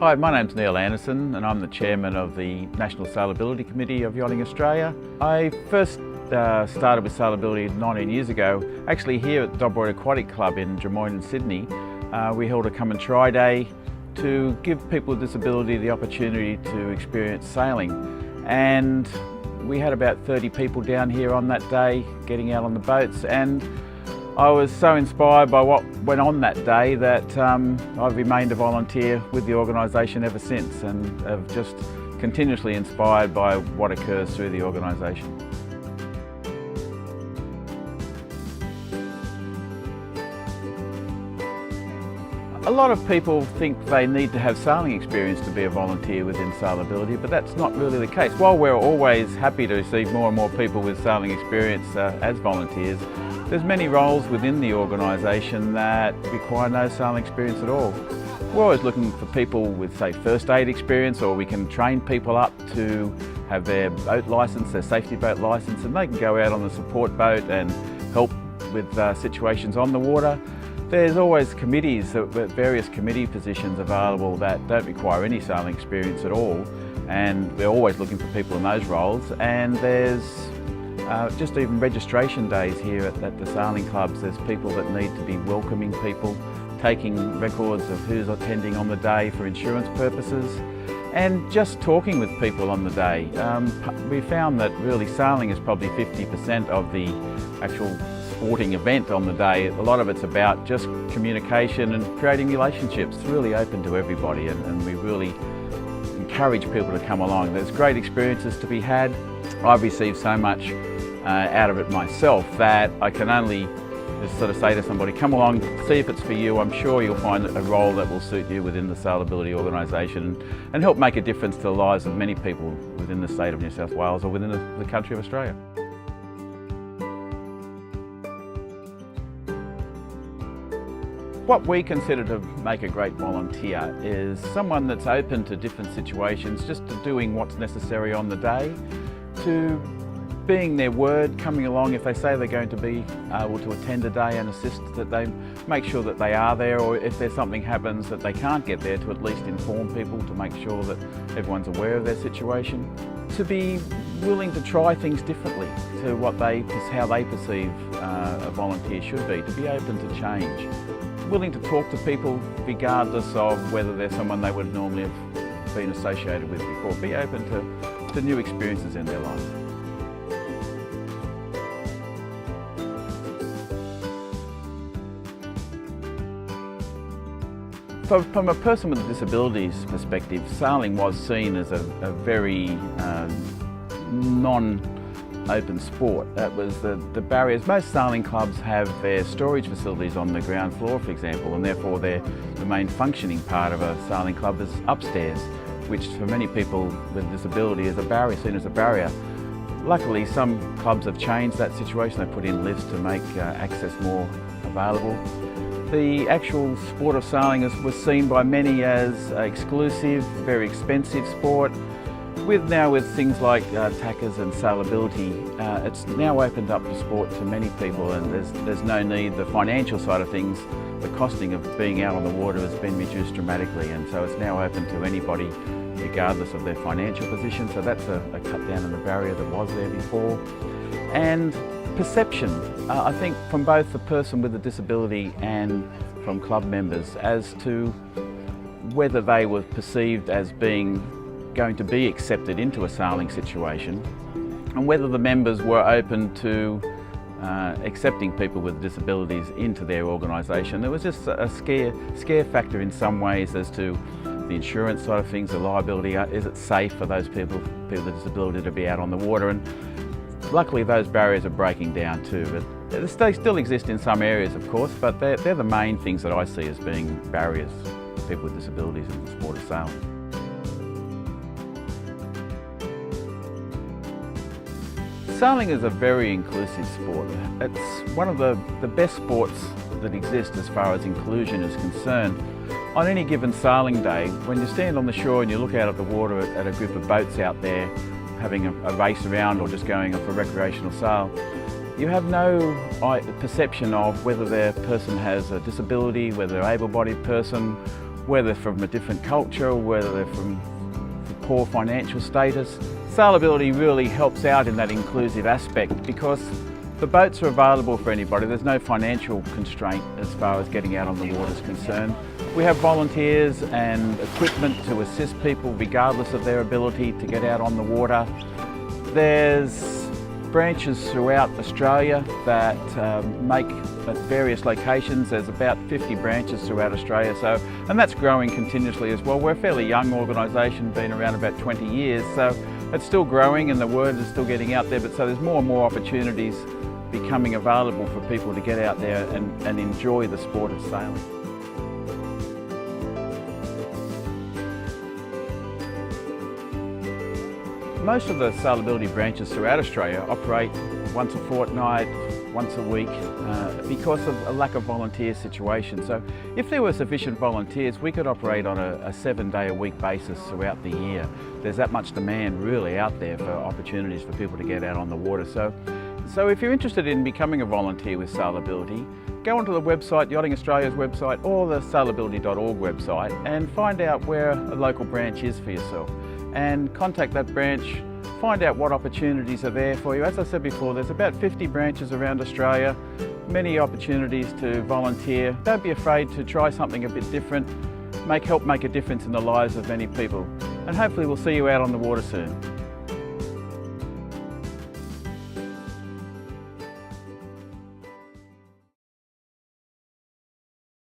Hi, my name's Neil Anderson and I'm the Chairman of the National Sailability Committee of Yachting Australia. I first started with sailability 19 years ago, actually here at Dobroyd Aquatic Club in Drummoyne in Sydney. We held a come and try day to give people with disability the opportunity to experience sailing. And we had about 30 people down here on that day getting out on the boats, and I was so inspired by what went on that day that I've remained a volunteer with the organisation ever since, and have just continuously inspired by what occurs through the organisation. A lot of people think they need to have sailing experience to be a volunteer within sailability, but that's not really the case. While we're always happy to receive more and more people with sailing experience as volunteers, there's many roles within the organisation that require no sailing experience at all. We're always looking for people with, say, first aid experience, or we can train people up to have their boat licence, their safety boat licence, and they can go out on the support boat and help with situations on the water. There's always committees, various committee positions available that don't require any sailing experience at all, and we're always looking for people in those roles. And there's just even registration days here at the sailing clubs. There's people that need to be welcoming people, taking records of who's attending on the day for insurance purposes, and just talking with people on the day. We found that really sailing is probably 50% of the actual sporting event on the day. A lot of it's about just communication and creating relationships. It's really open to everybody, and we really encourage people to come along. There's great experiences to be had. I've received so much out of it myself that I can only just sort of say to somebody, come along, see if it's for you. I'm sure you'll find a role that will suit you within the sailability organisation and help make a difference to the lives of many people within the state of New South Wales or within the country of Australia. What we consider to make a great volunteer is someone that's open to different situations, just to doing what's necessary on the day, to being their word, coming along if they say they're going to be able to attend a day and assist, that they make sure that they are there, or if there's something happens that they can't get there, to at least inform people to make sure that everyone's aware of their situation. To be willing to try things differently to how they perceive a volunteer should be, to be open to change. Willing to talk to people regardless of whether they're someone they would normally have been associated with before. Be open to new experiences in their life. From a person with disabilities perspective, sailing was seen as a very non-open sport. That was the barriers. Most sailing clubs have their storage facilities on the ground floor, for example, and therefore the main functioning part of a sailing club is upstairs, which for many people with disability is a barrier, seen as a barrier. Luckily, some clubs have changed that situation. They put in lifts to make access more available. The actual sport of sailing was seen by many as exclusive, very expensive sport. With things like tackers and sailability, it's now opened up the sport to many people, and there's no need. The financial side of things, the costing of being out on the water has been reduced dramatically, and so it's now open to anybody regardless of their financial position. So that's a cut down on the barrier that was there before. And perception, I think, from both the person with a disability and from club members, as to whether they were perceived as going to be accepted into a sailing situation, and whether the members were open to accepting people with disabilities into their organisation. There was just a scare factor in some ways as to the insurance side of things, the liability. Is it safe for those people with disability to be out on the water? And luckily those barriers are breaking down too, but they still exist in some areas, of course, but they're the main things that I see as being barriers for people with disabilities in the sport of sailing. Sailing is a very inclusive sport. It's one of the best sports that exist as far as inclusion is concerned. On any given sailing day, when you stand on the shore and you look out at the water at a group of boats out there having a race around or just going off a recreational sail, you have no perception of whether their person has a disability, whether they're an able-bodied person, whether from a different culture, whether they're from poor financial status. Sailability really helps out in that inclusive aspect because the boats are available for anybody. There's no financial constraint as far as getting out on the water is concerned. We have volunteers and equipment to assist people regardless of their ability to get out on the water. There's branches throughout Australia that make at various locations. There's about 50 branches throughout Australia, and that's growing continuously as well. We're a fairly young organisation, been around about 20 years, so it's still growing and the word is still getting out there, but so there's more and more opportunities becoming available for people to get out there and enjoy the sport of sailing. Most of the sailability branches throughout Australia operate once a fortnight, once a week, because of a lack of volunteer situation. So if there were sufficient volunteers, we could operate on a 7-day-a-week basis throughout the year. There's that much demand really out there for opportunities for people to get out on the water. So if you're interested in becoming a volunteer with Sailability, go onto the website, Yachting Australia's website or the sailability.org website and find out where a local branch is for yourself. And contact that branch, find out what opportunities are there for you. As I said before, there's about 50 branches around Australia, many opportunities to volunteer. Don't be afraid to try something a bit different, help make a difference in the lives of many people. And hopefully we'll see you out on the water soon.